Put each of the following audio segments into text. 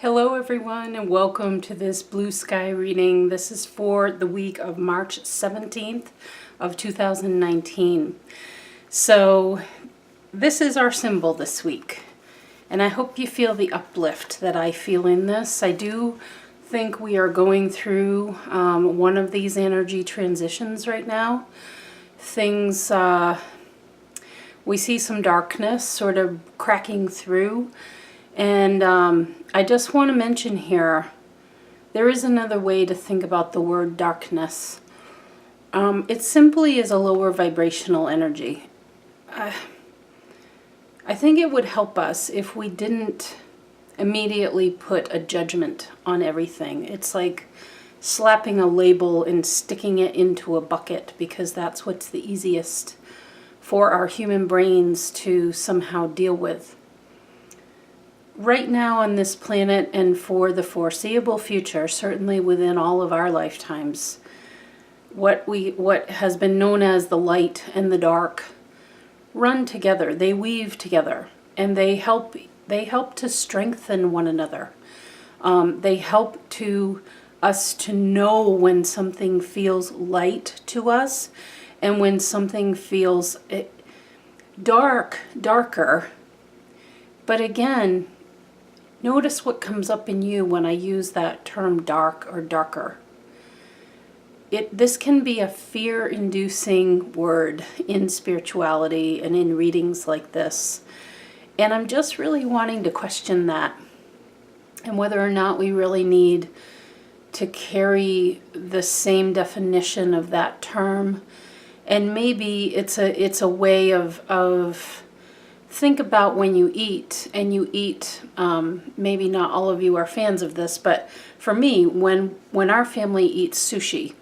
Hello everyone and welcome to this blue sky reading. This is for the week of March 17th of 2019. So this is our symbol this week. And I hope you feel the uplift that I feel in this. I do think we are going through one of these energy transitions right now. Things, we see some darkness sort of cracking through. And I just want to mention here, there is another way to think about the word darkness. It simply is a lower vibrational energy. I think it would help us if we didn't immediately put a judgment on everything. It's like slapping a label and sticking it into a bucket because that's what's the easiest for our human brains to somehow deal with. Right now on this planet and for the foreseeable future, certainly within all of our lifetimes, what has been known as the light and the dark run together. They weave together, and they help to strengthen one another. They help to us to know when something feels light to us and when something feels darker. But again, notice what comes up in you when I use that term dark or darker. This can be a fear-inducing word in spirituality and in readings like this. And I'm just really wanting to question that and whether or not we really need to carry the same definition of that term. And maybe it's a way of think about when you eat, and you eat, maybe not all of you are fans of this, but for me, when our family eats sushi,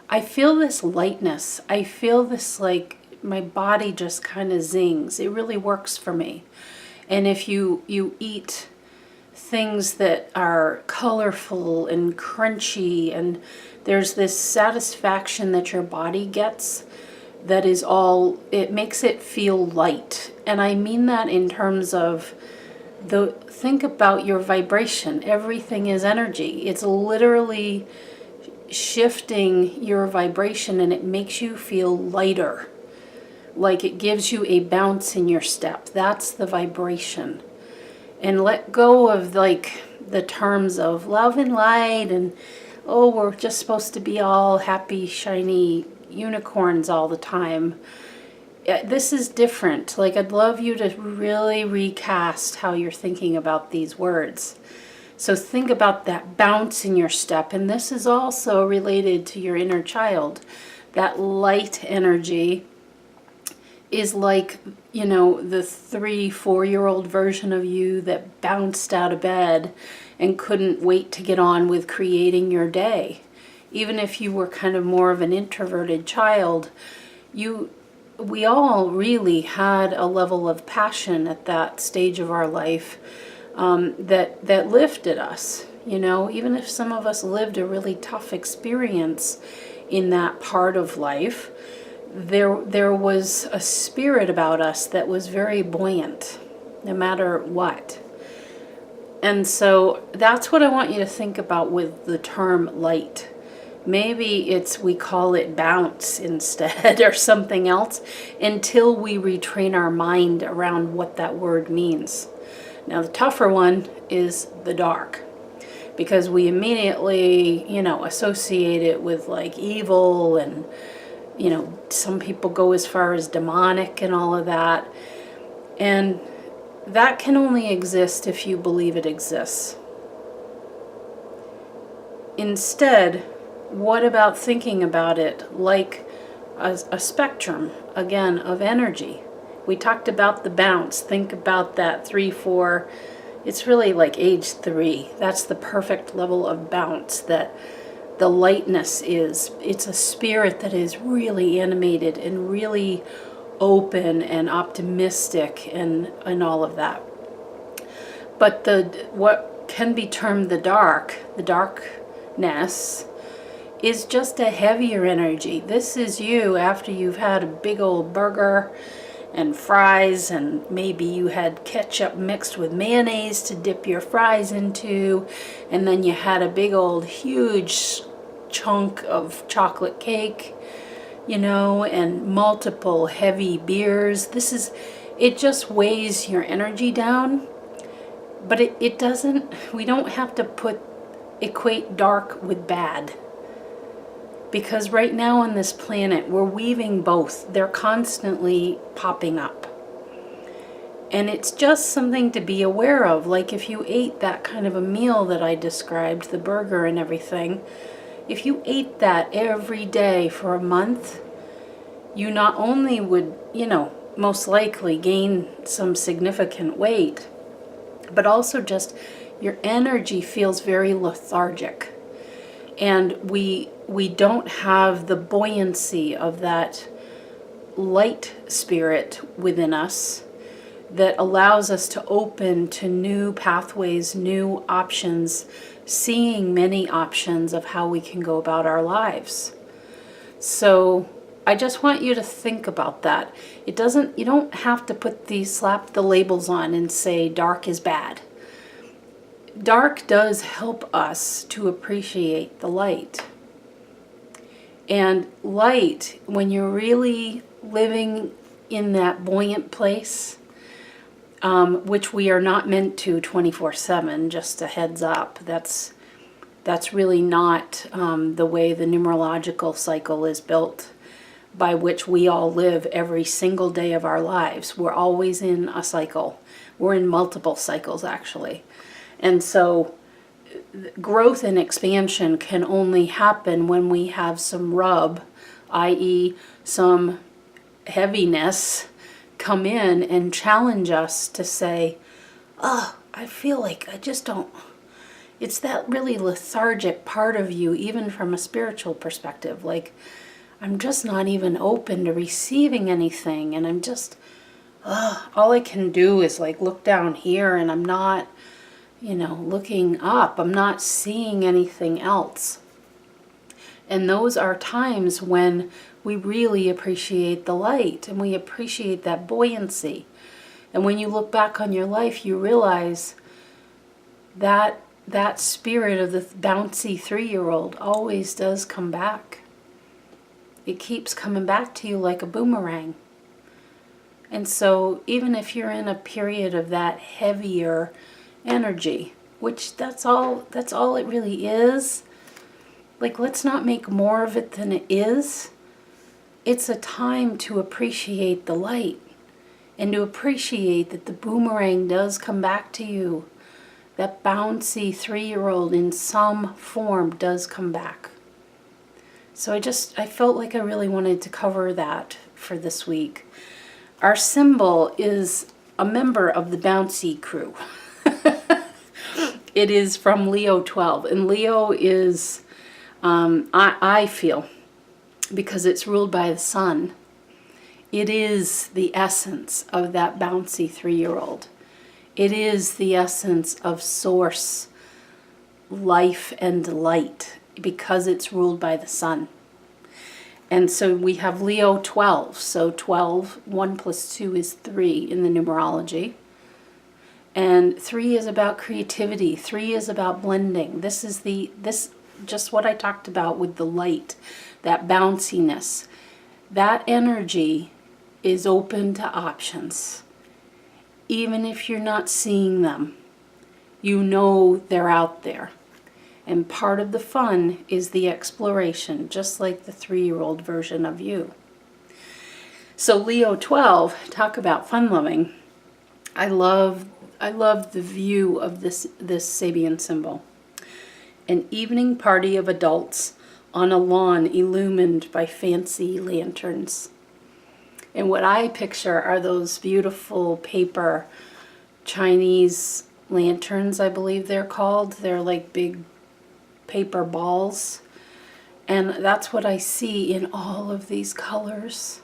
I feel this lightness. I feel this, like, my body just kind of zings. It really works for me. And if you eat things that are colorful and crunchy, and there's this satisfaction that your body gets, that is all, it makes it feel light. And I mean that in terms of think about your vibration. Everything is energy. It's literally shifting your vibration, and it makes you feel lighter. Like it gives you a bounce in your step. That's the vibration. And let go of like the terms of love and light and, oh, we're just supposed to be all happy, shiny unicorns all the time. This is different. Like, I'd love you to really recast how you're thinking about these words. So think about that bounce in your step. And this is also related to your inner child. That light energy is like, you know, the 3-4-year-old version of you that bounced out of bed and couldn't wait to get on with creating your day. Even if you were kind of more of an introverted child, we all really had a level of passion at that stage of our life that lifted us. You know, even if some of us lived a really tough experience in that part of life, there was a spirit about us that was very buoyant, no matter what. And so that's what I want you to think about with the term light. Maybe we call it bounce instead or something else until we retrain our mind around what that word means. Now the tougher one is the dark, because we immediately, you know, associate it with like evil, and, you know, some people go as far as demonic and all of that. And that can only exist if you believe it exists. Instead, what about thinking about it like a spectrum, again, of energy? We talked about the bounce. Think about that 3-4. It's really like age 3. That's the perfect level of bounce that the lightness is. It's a spirit that is really animated and really open and optimistic and all of that. But what can be termed the darkness, is just a heavier energy. This is you after you've had a big old burger and fries, and maybe you had ketchup mixed with mayonnaise to dip your fries into, and then you had a big old huge chunk of chocolate cake, you know, and multiple heavy beers. It just weighs your energy down, but it doesn't, we don't have to equate dark with bad. Because right now on this planet, we're weaving both. They're constantly popping up. And it's just something to be aware of. Like if you ate that kind of a meal that I described, the burger and everything, if you ate that every day for a month, you not only would, you know, most likely gain some significant weight, but also just your energy feels very lethargic. And we don't have the buoyancy of that light spirit within us that allows us to open to new pathways, new options, seeing many options of how we can go about our lives. So I just want you to think about that. You don't have to slap the labels on and say dark is bad. Dark does help us to appreciate the light. And light, when you're really living in that buoyant place, which we are not meant to 24/7, just a heads up, that's really not the way the numerological cycle is built, by which we all live every single day of our lives. We're always in a cycle. We're in multiple cycles, actually. And so growth and expansion can only happen when we have some rub, i.e. some heaviness, come in and challenge us to say, oh, I feel like I just don't. It's that really lethargic part of you, even from a spiritual perspective. Like, I'm just not even open to receiving anything. And I'm just, all I can do is like look down here, and I'm not, you know, looking up. I'm not seeing anything else. And those are times when we really appreciate the light, and we appreciate that buoyancy. And when you look back on your life, you realize that that spirit of the bouncy 3-year-old always does come back. It keeps coming back to you like a boomerang. And so even if you're in a period of that heavier energy, which that's all it really is, like, let's not make more of it than it is. It's a time to appreciate the light, and to appreciate that the boomerang does come back to you. That bouncy 3-year-old in some form does come back. So I felt like I really wanted to cover that for this week. Our symbol is a member of the bouncy crew. It is from Leo 12. And Leo is, I feel, because it's ruled by the sun, it is the essence of that bouncy 3-year-old. It is the essence of source, life, and light, because it's ruled by the sun. And so we have Leo 12. So 12, 1 plus 2 is 3 in the numerology. And 3 is about creativity. 3 is about blending. This just what I talked about with the light, that bounciness. That energy is open to options. Even if you're not seeing them, you know they're out there. And part of the fun is the exploration, just like the 3-year-old version of you. So Leo 12, talk about fun-loving. I love the view of this Sabian symbol. An evening party of adults on a lawn illumined by fancy lanterns. And what I picture are those beautiful paper Chinese lanterns, I believe they're called. They're like big paper balls. And that's what I see in all of these colors.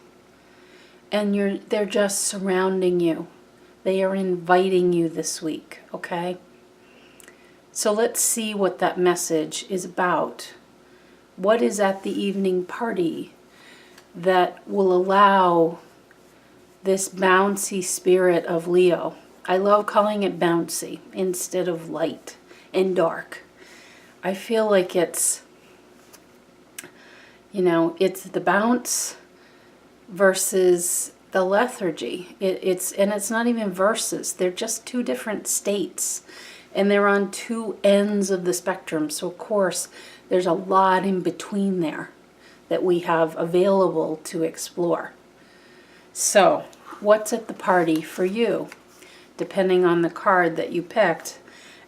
And they're just surrounding you. They are inviting you this week, okay? So let's see what that message is about. What is at the evening party that will allow this bouncy spirit of Leo. I love calling it bouncy instead of light and dark. I feel like it's, you know, it's the bounce versus the lethargy. It's not even verses. They're just two different states. And they're on two ends of the spectrum. So of course, there's a lot in between there that we have available to explore. So, what's at the party for you? Depending on the card that you picked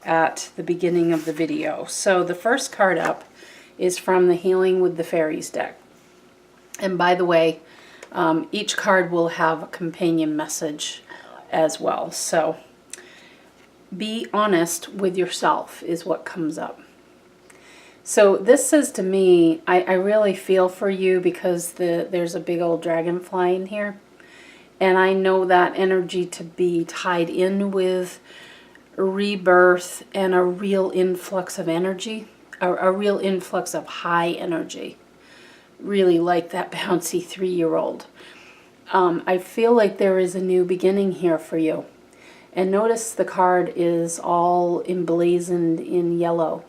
at the beginning of the video. So the first card up is from the Healing with the Fairies deck. And by the way, each card will have a companion message as well. So be honest with yourself is what comes up. So this says to me, I really feel for you because there's a big old dragonfly in here. And I know that energy to be tied in with rebirth and a real influx of energy, a real influx of high energy. Really like that bouncy 3-year-old. I feel like there is a new beginning here for you. And notice the card is all emblazoned in yellow.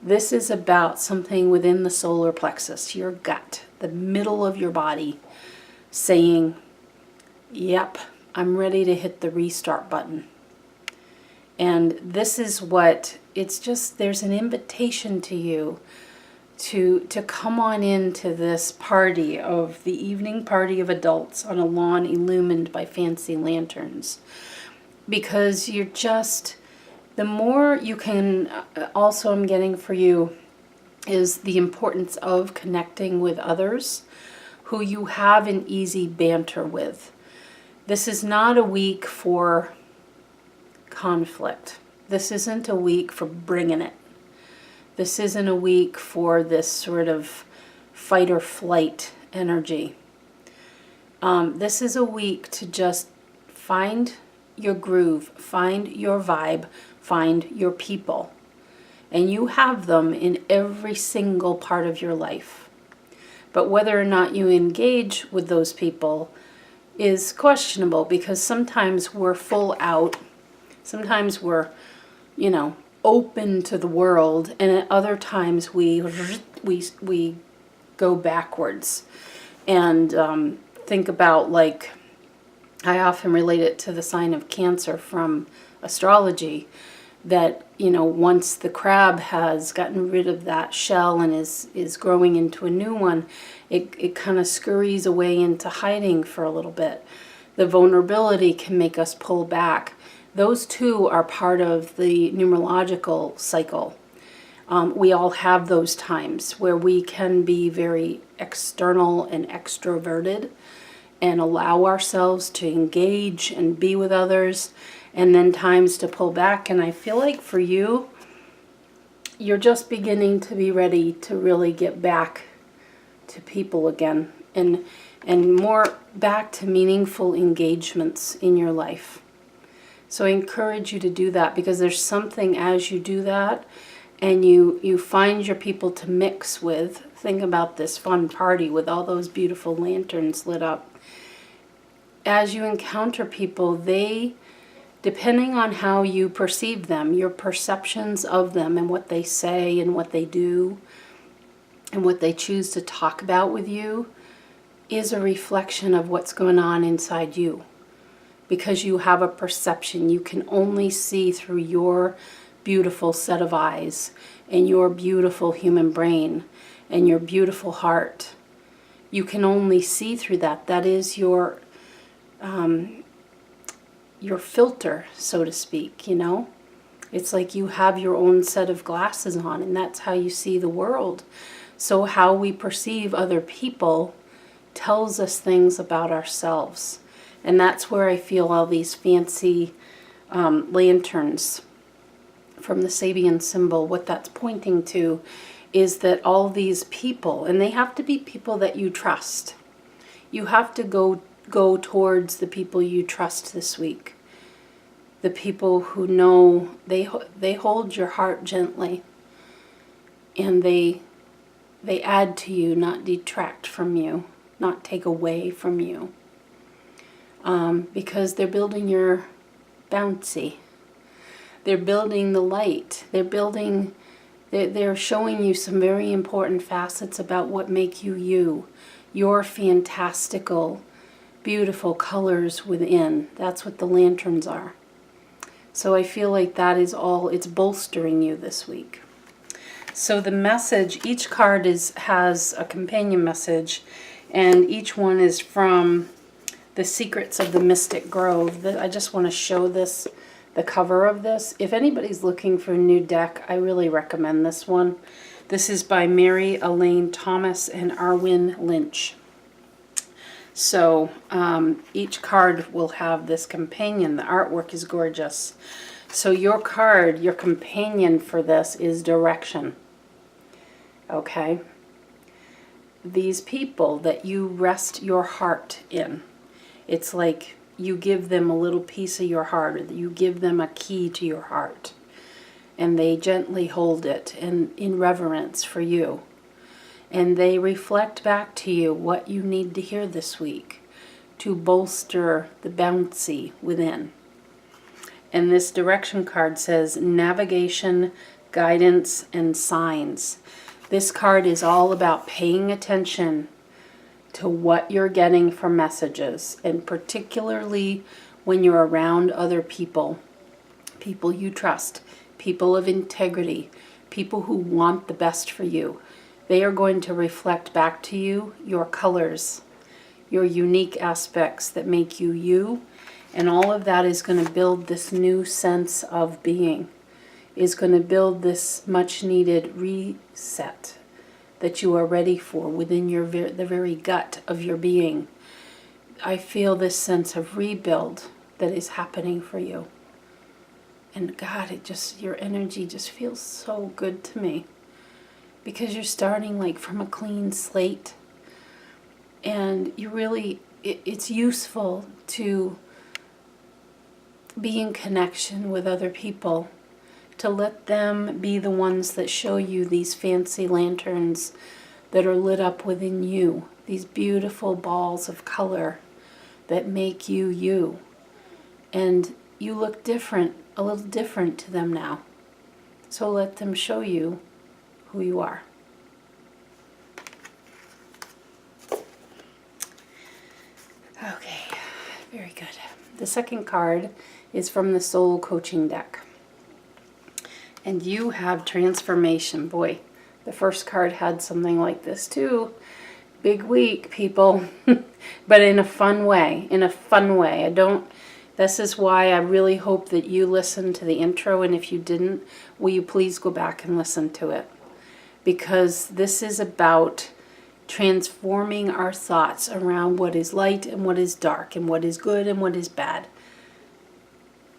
This is about something within the solar plexus, your gut, the middle of your body, saying, yep, I'm ready to hit the restart button. And this is what, it's just, there's an invitation to you to come on into this party of the evening party of adults on a lawn illumined by fancy lanterns. Because you're just, the more you can, also I'm getting for you, is the importance of connecting with others who you have an easy banter with. This is not a week for conflict. This isn't a week for bringing it. This isn't a week for this sort of fight or flight energy. This is a week to just find your groove, find your vibe, find your people. And you have them in every single part of your life. But whether or not you engage with those people is questionable, because sometimes we're full out, sometimes we're, you know, open to the world, and at other times we go backwards. And think about, like, I often relate it to the sign of Cancer from astrology, that, you know, once the crab has gotten rid of that shell and is growing into a new one, it kind of scurries away into hiding for a little bit. The vulnerability can make us pull back. Those two are part of the numerological cycle. We all have those times where we can be very external and extroverted and allow ourselves to engage and be with others, and then times to pull back. And I feel like for you, you're just beginning to be ready to really get back to people again, and more back to meaningful engagements in your life. So I encourage you to do that, because there's something as you do that and you find your people to mix with. Think about this fun party with all those beautiful lanterns lit up. As you encounter people, they, depending on how you perceive them, your perceptions of them and what they say and what they do and what they choose to talk about with you, is a reflection of what's going on inside you. Because you have a perception, you can only see through your beautiful set of eyes and your beautiful human brain and your beautiful heart. You can only see through that. That is your filter, so to speak, you know? It's like you have your own set of glasses on, and that's how you see the world. So how we perceive other people tells us things about ourselves. And that's where I feel all these fancy lanterns from the Sabian symbol, what that's pointing to is that all these people, and they have to be people that you trust. You have to go towards the people you trust this week. The people who know they hold your heart gently, and they add to you, not detract from you, not take away from you. because they're building your bouncy. They're building the light. They're showing you some very important facets about what make you you. Your fantastical, beautiful colors within. That's what the lanterns are. So I feel like that is all, it's bolstering you this week. So the message, each card has a companion message, and each one is from The Secrets of the Mystic Grove. I just want to show this, the cover of this. If anybody's looking for a new deck, I really recommend this one. This is by Mary Elaine Thomas and Arwin Lynch. So each card will have this companion. The artwork is gorgeous. So your card, your companion for this is direction. Okay? These people that you rest your heart in. It's like you give them a little piece of your heart, or you give them a key to your heart. And they gently hold it in reverence for you. And they reflect back to you what you need to hear this week to bolster the bouncy within. And this direction card says navigation, guidance, and signs. This card is all about paying attention to what you're getting from messages, and particularly when you're around other people, people you trust, people of integrity, people who want the best for you. They are going to reflect back to you your colors, your unique aspects that make you you, and all of that is going to build this new sense of being, is going to build this much needed reset that you are ready for within your the very gut of your being. I feel this sense of rebuild that is happening for you. And God, your energy just feels so good to me. Because you're starting like from a clean slate. And you really, it's useful to be in connection with other people, to let them be the ones that show you these fancy lanterns that are lit up within you, these beautiful balls of color that make you you. And you look different, a little different to them now. So let them show you who you are. Okay, very good. The second card is from the Soul Coaching deck. And you have transformation. Boy, the first card had something like this too. Big week, people. But in a fun way. In a fun way. This is why I really hope that you listened to the intro. And if you didn't, will you please go back and listen to it? Because this is about transforming our thoughts around what is light and what is dark, and what is good and what is bad.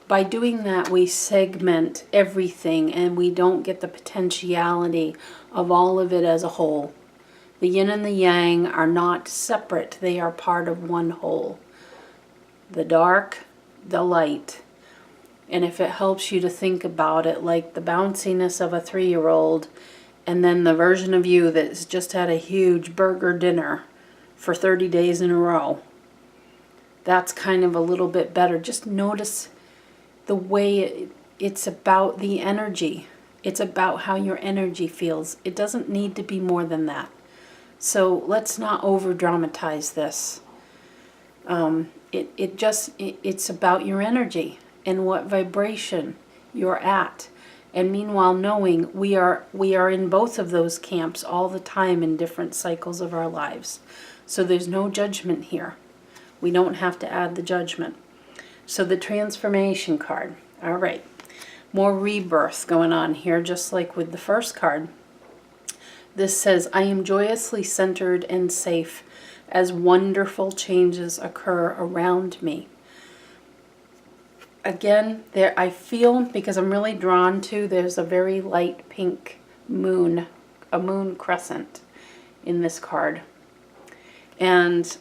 By doing that, we segment everything, and we don't get the potentiality of all of it as a whole. The yin and the yang are not separate. They are part of one whole. The dark, the light. And if it helps you to think about it like the bounciness of a 3-year-old, and then the version of you that's just had a huge burger dinner for 30 days in a row, that's kind of a little bit better. Just notice the way it's about the energy. It's about how your energy feels. It doesn't need to be more than that. So let's not over dramatize this. It's about your energy and what vibration you're at. And meanwhile, knowing we are in both of those camps all the time in different cycles of our lives. So there's no judgment here. We don't have to add the judgment. So the transformation card. All right. More rebirth going on here, just like with the first card. This says, I am joyously centered and safe as wonderful changes occur around me. Again, I feel, because I'm really drawn to, there's a very light pink moon, a moon crescent in this card. And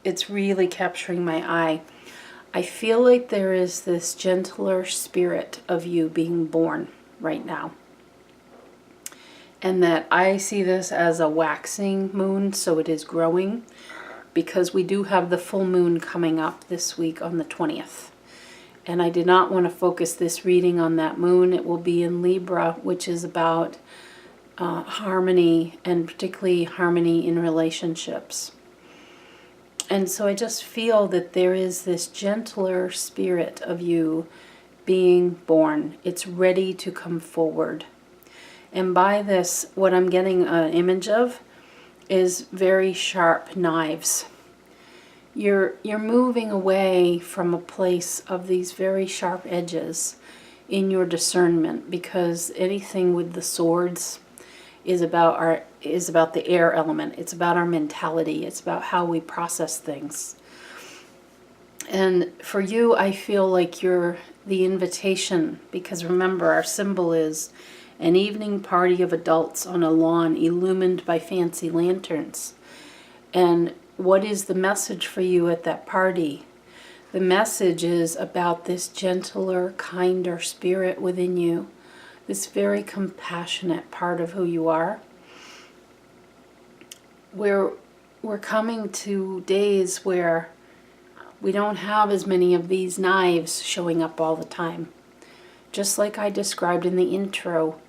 it's really capturing my eye. I feel like there is this gentler spirit of you being born right now. And that I see this as a waxing moon, so it is growing. because we do have the full moon coming up this week on the 20th. And I did not want to focus this reading on that moon. It will be in Libra, which is about harmony, and particularly harmony in relationships. And so I just feel that there is this gentler spirit of you being born. It's ready to come forward. And by this, what I'm getting an image of is very sharp knives. You're moving away from a place of these very sharp edges in your discernment, because anything with the swords is about the air element. It's about our mentality. It's about how we process things. And for you, I feel like you're the invitation, because remember, our symbol is an evening party of adults on a lawn illumined by fancy lanterns. And what is the message for you at that party? The message is about this gentler, kinder spirit within you, this very compassionate part of who you are. We're coming to days where we don't have as many of these knives showing up all the time. Just like I described in the intro,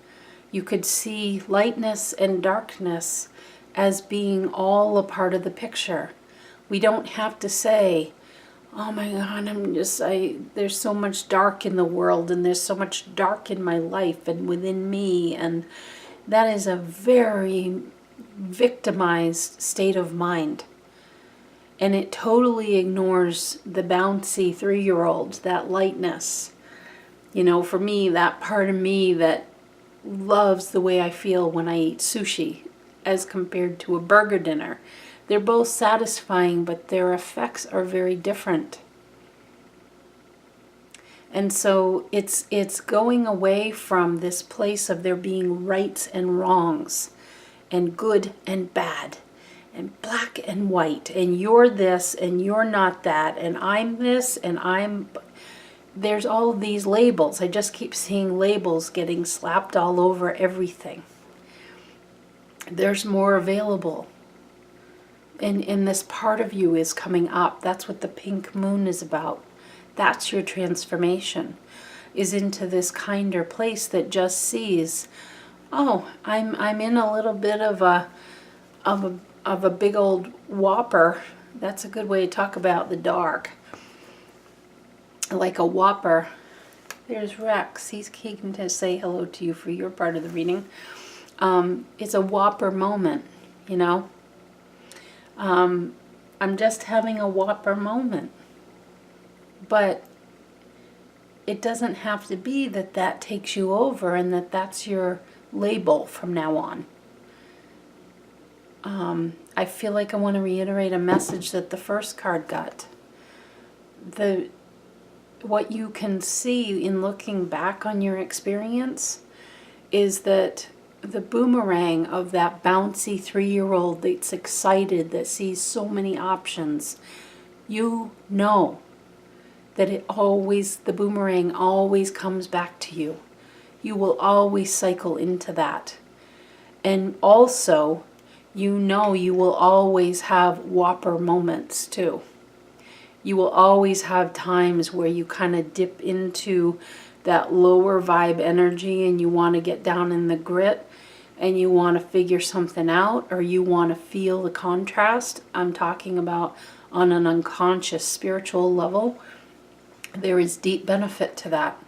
you could see lightness and darkness as being all a part of the picture. We don't have to say, oh my God, there's so much dark in the world, and there's so much dark in my life and within me. And that is a very victimized state of mind. And it totally ignores the bouncy 3-year-old, that lightness. You know, for me, that part of me that loves the way I feel when I eat sushi as compared to a burger dinner. They're both satisfying, but their effects are very different. And so it's going away from this place of there being rights and wrongs, and good and bad, and black and white, and you're this and you're not that, and I'm this and there's all of these labels. I just keep seeing labels getting slapped all over everything. There's more available. And this part of you is coming up. That's what the pink moon is about. That's your transformation, is into this kinder place that just sees, oh, I'm in a little bit of a big old whopper. That's a good way to talk about the dark. Like a whopper. There's Rex. He's keen to say hello to you for your part of the reading. It's a whopper moment, you know. I'm just having a whopper moment. But it doesn't have to be that takes you over and that's your label from now on. I feel like I want to reiterate a message that the first card got. What you can see in looking back on your experience is that the boomerang of that bouncy 3-year-old that's excited, that sees so many options, you know that the boomerang always comes back to you. You will always cycle into that. And also, you know you will always have whopper moments too. You will always have times where you kind of dip into that lower vibe energy and you want to get down in the grit and you want to figure something out, or you want to feel the contrast. I'm talking about on an unconscious spiritual level. There is deep benefit to that.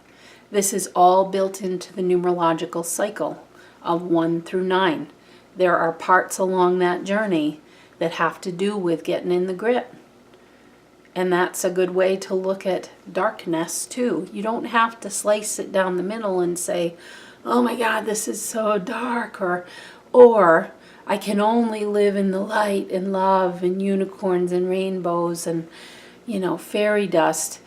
This is all built into the numerological cycle of 1 through 9. There are parts along that journey that have to do with getting in the grit. And that's a good way to look at darkness too. You don't have to slice it down the middle and say, oh my God, this is so dark, or I can only live in the light and love and unicorns and rainbows and, you know, fairy dust.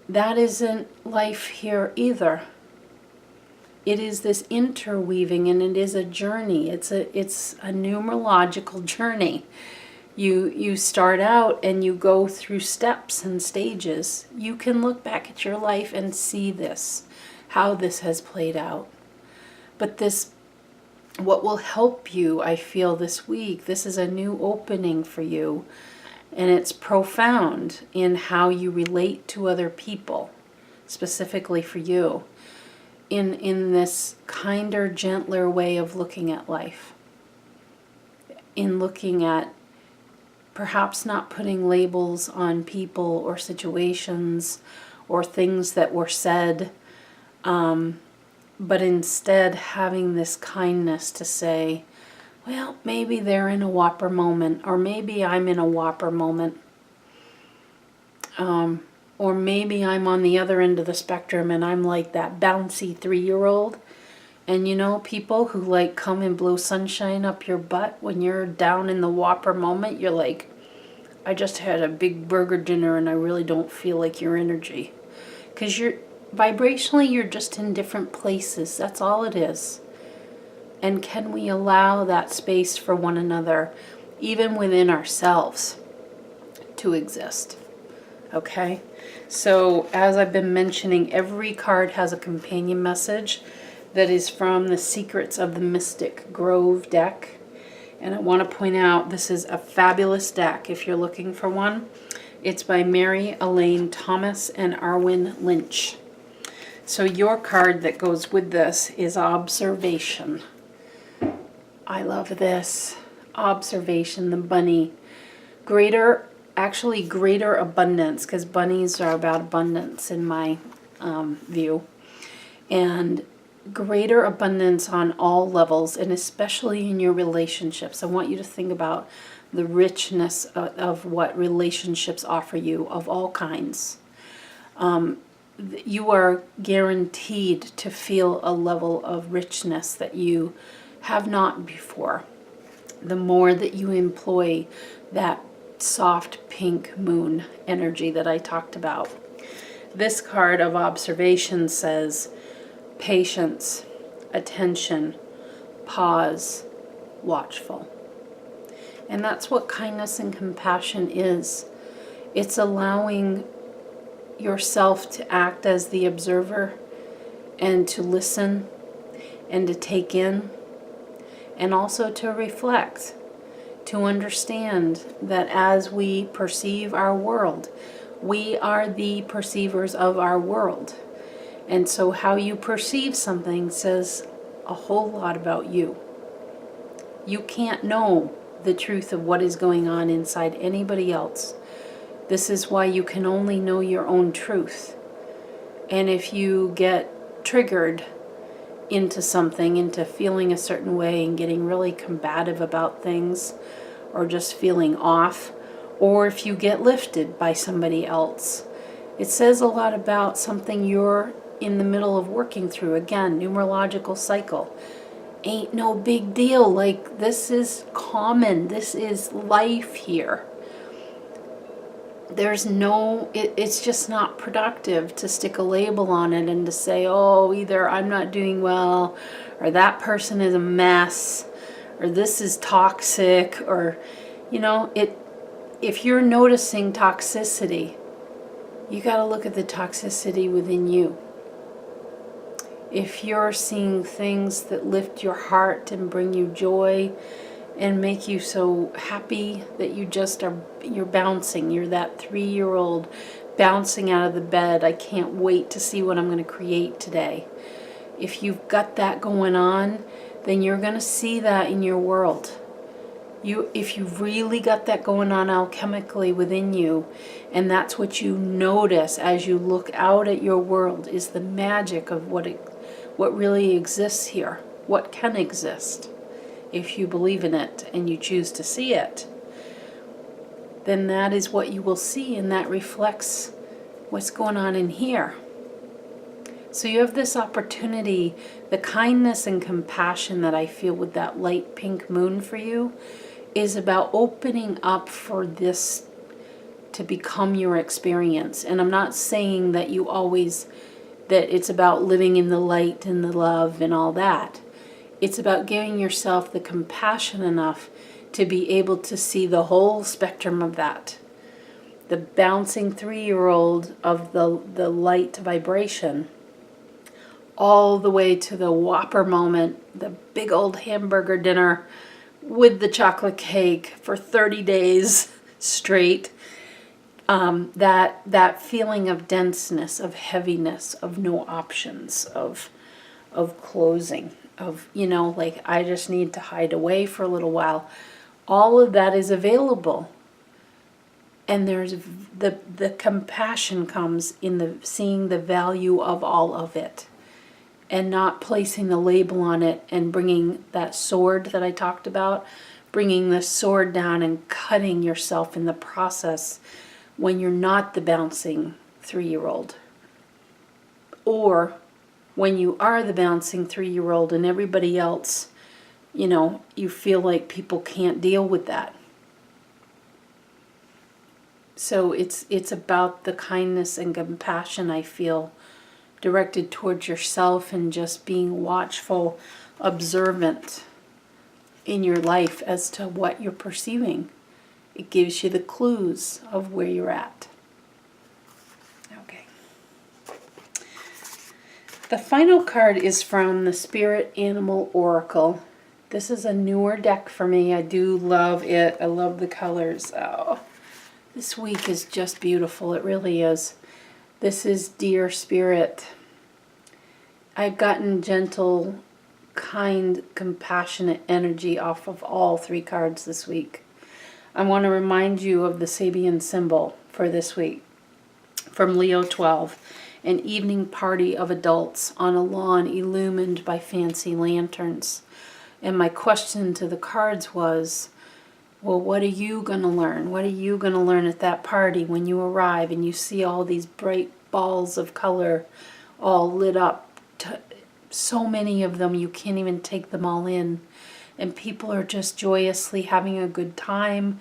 That isn't life here either. It is this interweaving, and it is a journey. It's a numerological journey. You start out and you go through steps and stages. You can look back at your life and see this, how this has played out. But what will help you, I feel, this week, this is a new opening for you. And it's profound in how you relate to other people, specifically for you, in this kinder, gentler way of looking at life. In looking at perhaps not putting labels on people or situations or things that were said, but instead having this kindness to say, well, maybe they're in a whopper moment, or maybe I'm in a whopper moment, or maybe I'm on the other end of the spectrum and I'm like that bouncy 3-year-old. And you know, people who like come and blow sunshine up your butt when you're down in the whopper moment, you're like, I just had a big burger dinner and I really don't feel like your energy. Because you're vibrationally, you're just in different places. That's all it is. And can we allow that space for one another, even within ourselves, to exist? Okay? So, as I've been mentioning, every card has a companion message that is from the Secrets of the Mystic Grove deck. And I want to point out, this is a fabulous deck if you're looking for one. It's by Mary Elaine Thomas and Arwen Lynch. So your card that goes with this is Observation. I love this. Observation, the bunny. Greater abundance, because bunnies are about abundance in my view. And greater abundance on all levels, and especially in your relationships. I want you to think about the richness of what relationships offer you of all kinds. You are guaranteed to feel a level of richness that you have not before. The more that you employ that soft pink moon energy that I talked about. This card of Observation says, patience, attention, pause, watchful. And that's what kindness and compassion is. It's allowing yourself to act as the observer and to listen and to take in and also to reflect, to understand that as we perceive our world, we are the perceivers of our world. And so how you perceive something says a whole lot about you. You can't know the truth of what is going on inside anybody else. This is why you can only know your own truth. And if you get triggered into something, into feeling a certain way and getting really combative about things, or just feeling off, or if you get lifted by somebody else, it says a lot about something you're in the middle of working through. Again, numerological cycle. Ain't no big deal. Like, this is common. This is life here. There's no, it's just not productive to stick a label on it and to say, oh, either I'm not doing well, or that person is a mess, or this is toxic, or, you know, if you're noticing toxicity, you got to look at the toxicity within you. If you're seeing things that lift your heart and bring you joy and make you so happy that you're bouncing, you're that 3-year-old bouncing out of the bed, I can't wait to see what I'm going to create today. If you've got that going on, then you're going to see that in your world. If you've really got that going on alchemically within you, and that's what you notice as you look out at your world, is the magic of what really exists here, what can exist, if you believe in it and you choose to see it, then that is what you will see, and that reflects what's going on in here. So you have this opportunity, the kindness and compassion that I feel with that light pink moon for you is about opening up for this to become your experience. And I'm not saying that that it's about living in the light and the love and all that. It's about giving yourself the compassion enough to be able to see the whole spectrum of that. The bouncing 3-year-old of the light vibration, all the way to the whopper moment, the big old hamburger dinner with the chocolate cake for 30 days straight. That feeling of denseness, of heaviness, of no options, of closing, of, like, I just need to hide away for a little while. All of that is available. And there's the compassion comes in the seeing the value of all of it, and not placing the label on it and bringing that sword that I talked about, bringing the sword down and cutting yourself in the process when you're not the bouncing 3-year-old. Or when you are the bouncing 3-year-old and everybody else, you feel like people can't deal with that. So it's about the kindness and compassion, I feel, directed towards yourself, and just being watchful, observant in your life as to what you're perceiving. It gives you the clues of where you're at. Okay. The final card is from the Spirit Animal Oracle. This is a newer deck for me. I do love it. I love the colors. Oh, this week is just beautiful. It really is. This is Dear Spirit. I've gotten gentle, kind, compassionate energy off of all 3 cards this week. I want to remind you of the Sabian symbol for this week. From Leo 12, an evening party of adults on a lawn illumined by fancy lanterns. And my question to the cards was, well, what are you going to learn? What are you going to learn at that party when you arrive and you see all these bright balls of color all lit up? So many of them, you can't even take them all in. And people are just joyously having a good time.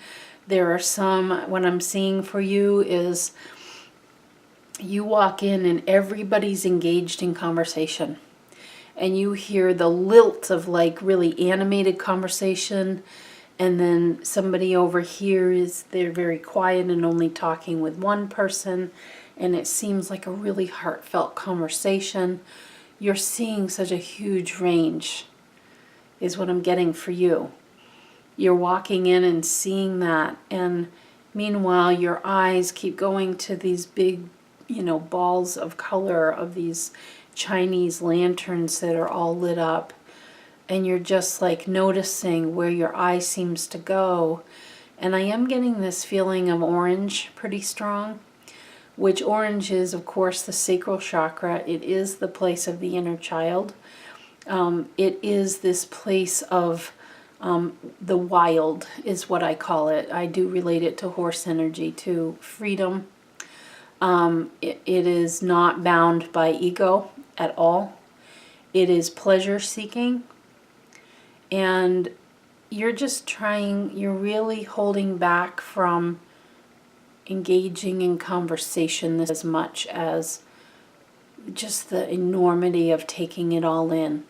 There are some, what I'm seeing for you is you walk in and everybody's engaged in conversation. And you hear the lilt of like really animated conversation. And then somebody over here they're very quiet and only talking with one person. And it seems like a really heartfelt conversation. You're seeing such a huge range, is what I'm getting for you. You're walking in and seeing that. And meanwhile, your eyes keep going to these big, balls of color of these Chinese lanterns that are all lit up. And you're just like noticing where your eye seems to go. And I am getting this feeling of orange pretty strong, which orange is, of course, the sacral chakra. It is the place of the inner child. It is this place of the wild, is what I call it. I do relate it to horse energy, to freedom. It is not bound by ego at all. It is pleasure seeking. And you're you're really holding back from engaging in conversation as much as just the enormity of taking it all in.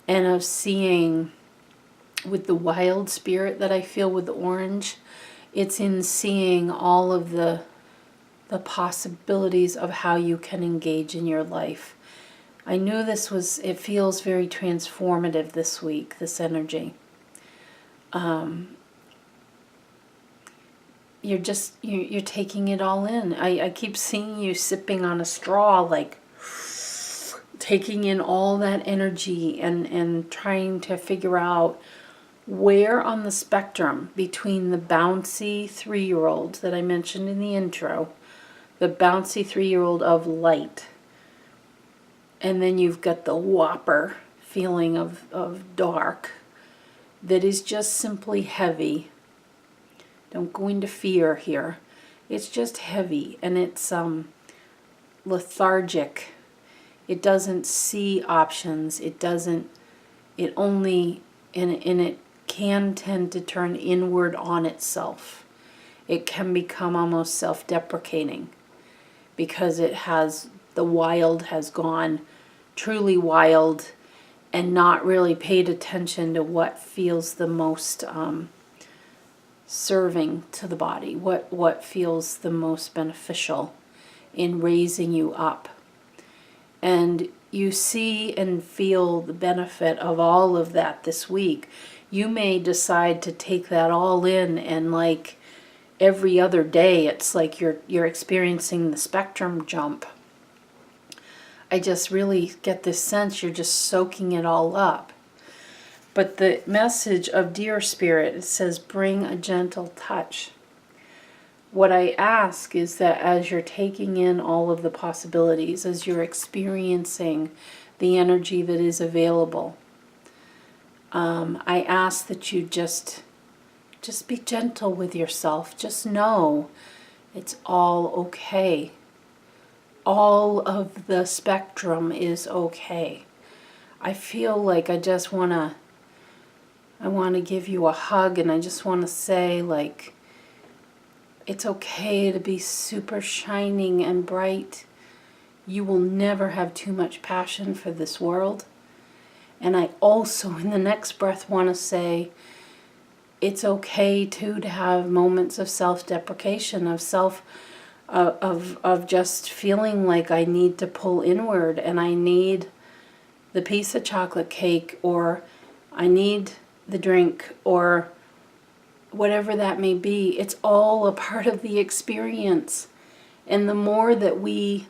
And of seeing with the wild spirit that I feel with the orange, it's in seeing all of the possibilities of how you can engage in your life. I knew it feels very transformative this week, this energy. You're taking it all in. I keep seeing you sipping on a straw, like taking in all that energy and trying to figure out where on the spectrum between the bouncy 3-year-old that I mentioned in the intro, the bouncy 3-year-old of light, and then you've got the whopper feeling of dark that is just simply heavy. Don't go into fear here. It's just heavy, and it's lethargic. It doesn't see options. It can tend to turn inward on itself. It can become almost self-deprecating because the wild has gone truly wild and not really paid attention to what feels the most serving to the body, what feels the most beneficial in raising you up. And you see and feel the benefit of all of that this week. You may decide to take that all in and every other day it's like you're experiencing the spectrum jump. I just really get this sense you're just soaking it all up. But the message of Deer Spirit, it says, bring a gentle touch. What I ask is that as you're taking in all of the possibilities, as you're experiencing the energy that is available, I ask that you just be gentle with yourself. Just know it's all okay. All of the spectrum is okay. I feel like I want to give you a hug, and I just want to say, like, it's okay to be super shining and bright. You will never have too much passion for this world. And I also, in the next breath, want to say, it's okay too to have moments of self-deprecation, of just feeling like I need to pull inward, and I need the piece of chocolate cake, or I need the drink, or whatever that may be. It's all a part of the experience. And the more that we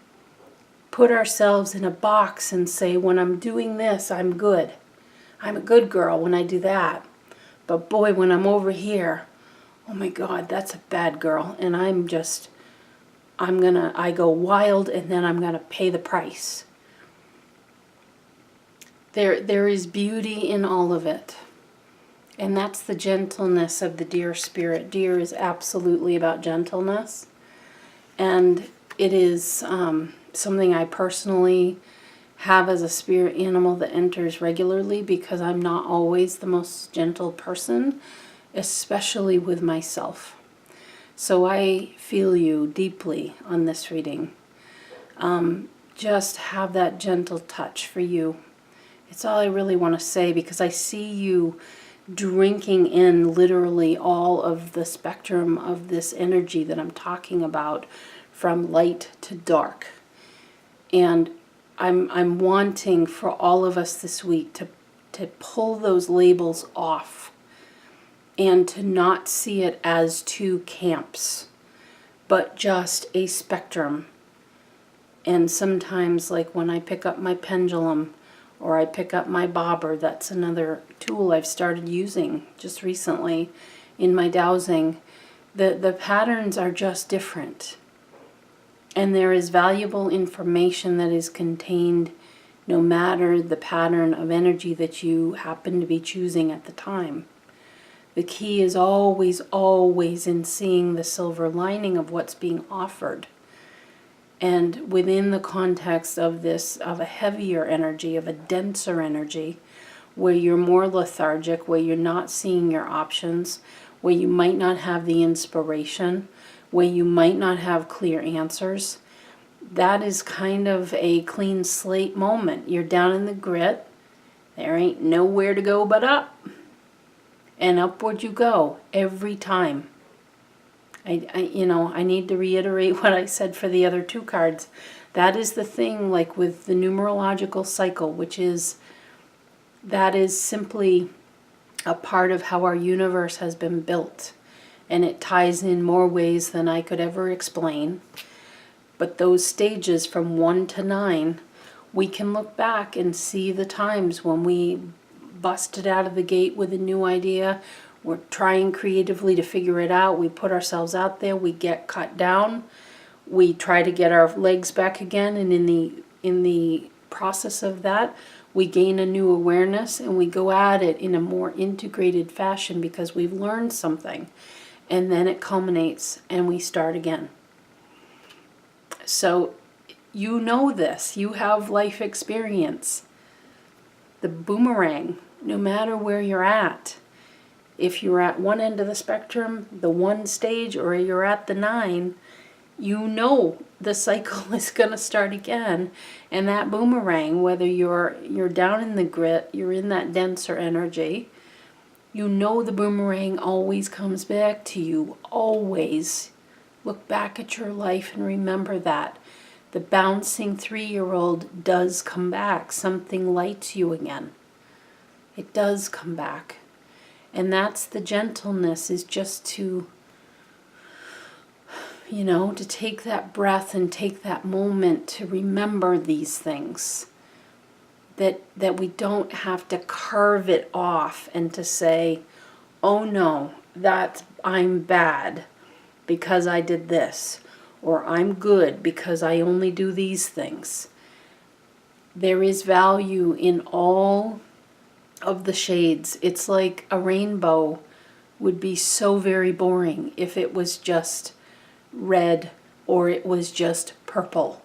put ourselves in a box and say, when I'm doing this, I'm good. I'm a good girl when I do that. But boy, when I'm over here, oh my God, that's a bad girl. And I go wild, and then I'm gonna pay the price. There is beauty in all of it. And that's the gentleness of the Deer Spirit. Deer is absolutely about gentleness. And it is something I personally have as a spirit animal that enters regularly, because I'm not always the most gentle person, especially with myself. So I feel you deeply on this reading. Just have that gentle touch for you. It's all I really want to say, because I see you drinking in literally all of the spectrum of this energy that I'm talking about, from light to dark. And I'm wanting for all of us this week to pull those labels off, and to not see it as two camps, but just a spectrum. And sometimes, like when I pick up my pendulum, or I pick up my bobber, that's another tool I've started using just recently in my dowsing. The patterns are just different. And there is valuable information that is contained no matter the pattern of energy that you happen to be choosing at the time. The key is always, always in seeing the silver lining of what's being offered. And within the context of this, of a heavier energy, of a denser energy, where you're more lethargic, where you're not seeing your options, where you might not have the inspiration, where you might not have clear answers, that is kind of a clean slate moment. You're down in the grit. There ain't nowhere to go but up. And upward you go every time. I need to reiterate what I said for the other two cards. That is the thing, like with the numerological cycle, that is simply a part of how our universe has been built. And it ties in more ways than I could ever explain. But those stages from 1 to 9, we can look back and see the times when we busted out of the gate with a new idea. We're trying creatively to figure it out. We put ourselves out there. We get cut down. We try to get our legs back again. And in the process of that, we gain a new awareness, and we go at it in a more integrated fashion because we've learned something. And then it culminates, and we start again. So you know this. You have life experience. The boomerang, no matter where you're at. If you're at one end of the spectrum, the 1 stage, or you're at the 9, you know the cycle is going to start again. And that boomerang, whether you're down in the grit, you're in that denser energy, you know the boomerang always comes back to you. Always. Look back at your life and remember that. The bouncing 3-year-old does come back. Something lights you again. It does come back. And that's the gentleness, is just to You know, to take that breath and take that moment to remember these things. That we don't have to carve it off and to say, oh no, I'm bad because I did this, or I'm good because I only do these things. There is value in all of the shades. It's like a rainbow would be so very boring if it was just red or it was just purple,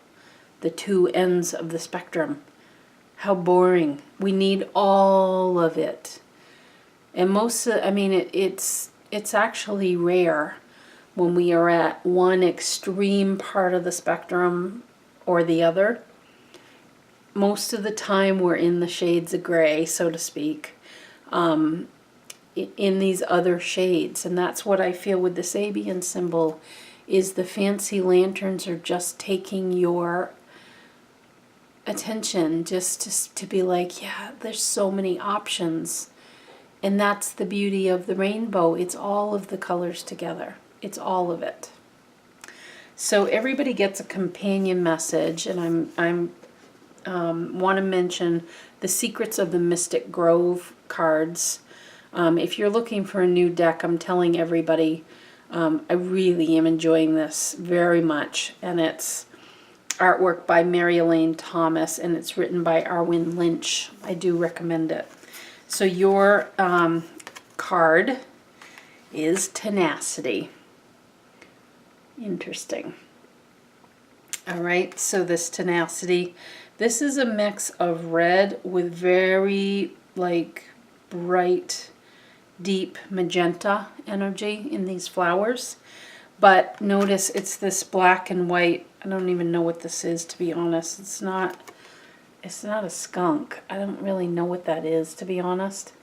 the two ends of the spectrum. How boring. We need all of it. And it's actually rare when we are at one extreme part of the spectrum or the other. Most of the time we're in the shades of gray, so to speak, in these other shades. And that's what I feel with the Sabian symbol, is the fancy lanterns are just taking your attention just to be like, yeah, there's so many options. And that's the beauty of the rainbow. It's all of the colors together. It's all of it. So everybody gets a companion message, and I'm want to mention the Secrets of the Mystic Grove cards. If you're looking for a new deck, I'm telling everybody, I really am enjoying this very much, and it's artwork by Mary Elaine Thomas, and it's written by Arwen Lynch. I do recommend it. So your card is Tenacity. Interesting. All right, so this Tenacity, this is a mix of red with very bright, deep magenta energy in these flowers. But notice it's this black and white. I don't even know what this is, to be honest. It's not a skunk. I don't really know what that is, to be honest.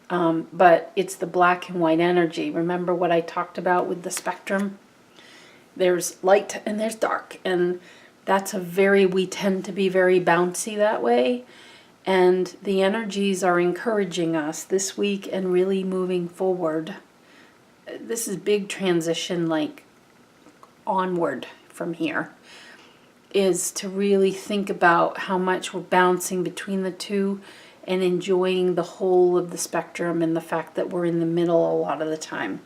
But it's the black and white energy. Remember what I talked about with the spectrum? There's light and there's dark. And we tend to be very bouncy that way. And the energies are encouraging us this week and really moving forward. This is big transition, onward from here, is to really think about how much we're bouncing between the two and enjoying the whole of the spectrum and the fact that we're in the middle a lot of the time.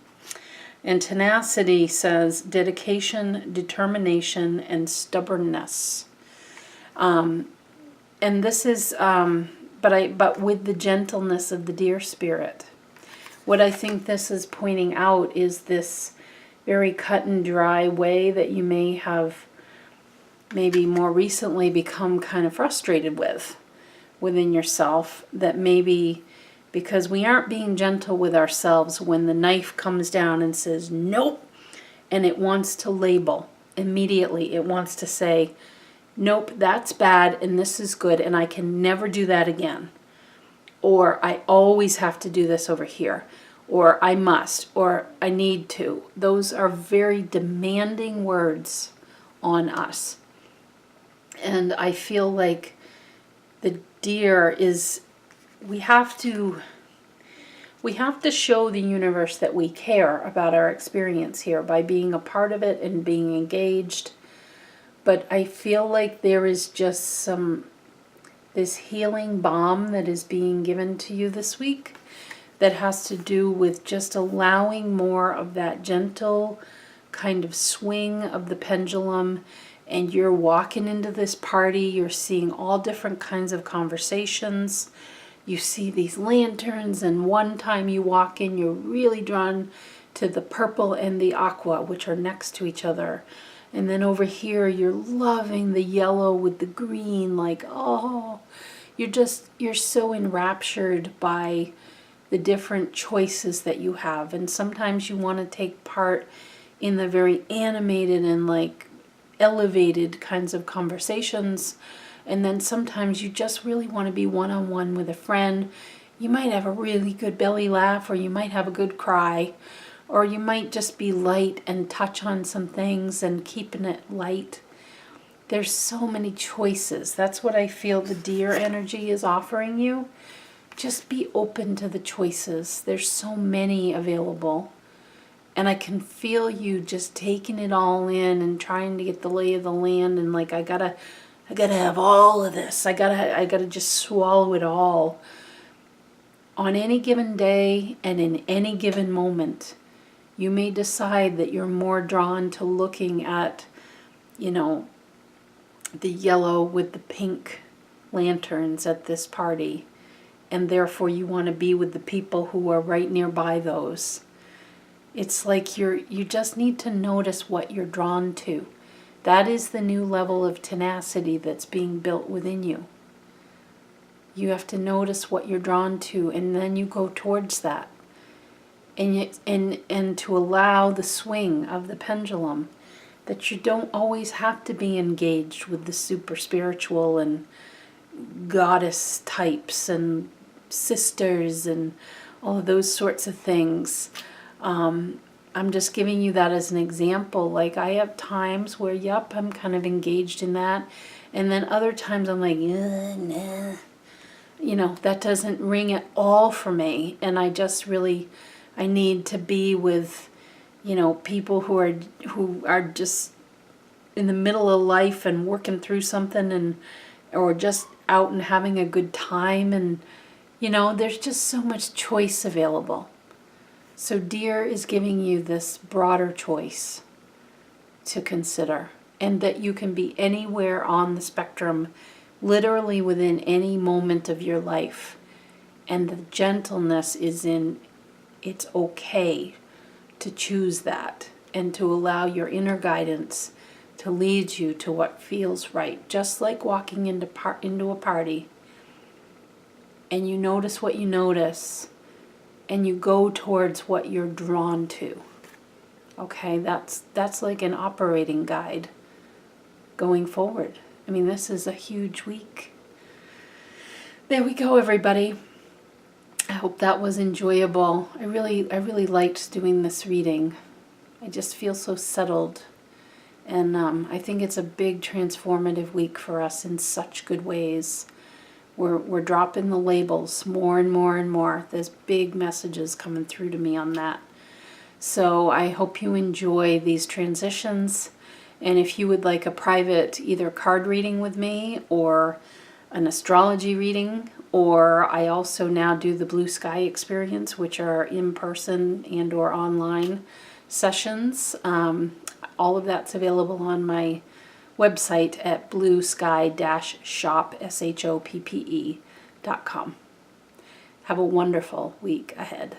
And Tenacity says dedication, determination, and stubbornness. And this is, but with the gentleness of the deer spirit. What I think this is pointing out is this very cut and dry way that you may have maybe more recently become kind of frustrated within yourself, that maybe because we aren't being gentle with ourselves when the knife comes down and says nope, and it wants to label immediately. It wants to say, nope, that's bad and this is good and I can never do that again. Or I always have to do this over here. Or I must, or I need to. Those are very demanding words on us. And I feel like the deer is, we have to show the universe that we care about our experience here by being a part of it and being engaged. But I feel like there is just this healing balm that is being given to you this week that has to do with just allowing more of that gentle kind of swing of the pendulum. And you're walking into this party, you're seeing all different kinds of conversations. You see these lanterns, and one time you walk in, you're really drawn to the purple and the aqua, which are next to each other. And then over here, you're loving the yellow with the green, you're so enraptured by the different choices that you have. And sometimes you want to take part in the very animated and elevated kinds of conversations. And then sometimes you just really want to be one-on-one with a friend. You might have a really good belly laugh, or you might have a good cry, or you might just be light and touch on some things and keeping it light. There's so many choices. That's what I feel the deer energy is offering you. Just be open to the choices. There's so many available. And I can feel you just taking it all in and trying to get the lay of the land, and like I gotta have all of this. I gotta just swallow it all. On any given day and in any given moment, you may decide that you're more drawn to looking at, you know, the yellow with the pink lanterns at this party, and therefore you want to be with the people who are right nearby those. It's like you just need to notice what you're drawn to. That is the new level of tenacity that's being built within you. You have to notice what you're drawn to, and then you go towards that. And to allow the swing of the pendulum, that you don't always have to be engaged with the super spiritual and goddess types and sisters and all of those sorts of things. I'm just giving you that as an example. Like, I have times where, yep, I'm kind of engaged in that. And then other times I'm like, nah. You know, that doesn't ring at all for me. And I just really, I need to be with, you know, people who are just in the middle of life and working through something, and or just out and having a good time. And, you know, there's just so much choice available. So Deer is giving you this broader choice to consider, and that you can be anywhere on the spectrum, literally within any moment of your life. And the gentleness is in, it's okay to choose that and to allow your inner guidance to lead you to what feels right. Just like walking into a party, and you notice what you notice, and you go towards what you're drawn to. Okay, that's like an operating guide going forward. I mean, this is a huge week. There we go, everybody. I hope that was enjoyable. I really liked doing this reading. I just feel so settled. And I think it's a big transformative week for us in such good ways. We're dropping the labels more and more and more. There's big messages coming through to me on that. So I hope you enjoy these transitions. And if you would like a private either card reading with me or an astrology reading, or I also now do the Blue Sky Experience, which are in-person and or online sessions. All of that's available on my website at bluesky-shop.com. Have a wonderful week ahead.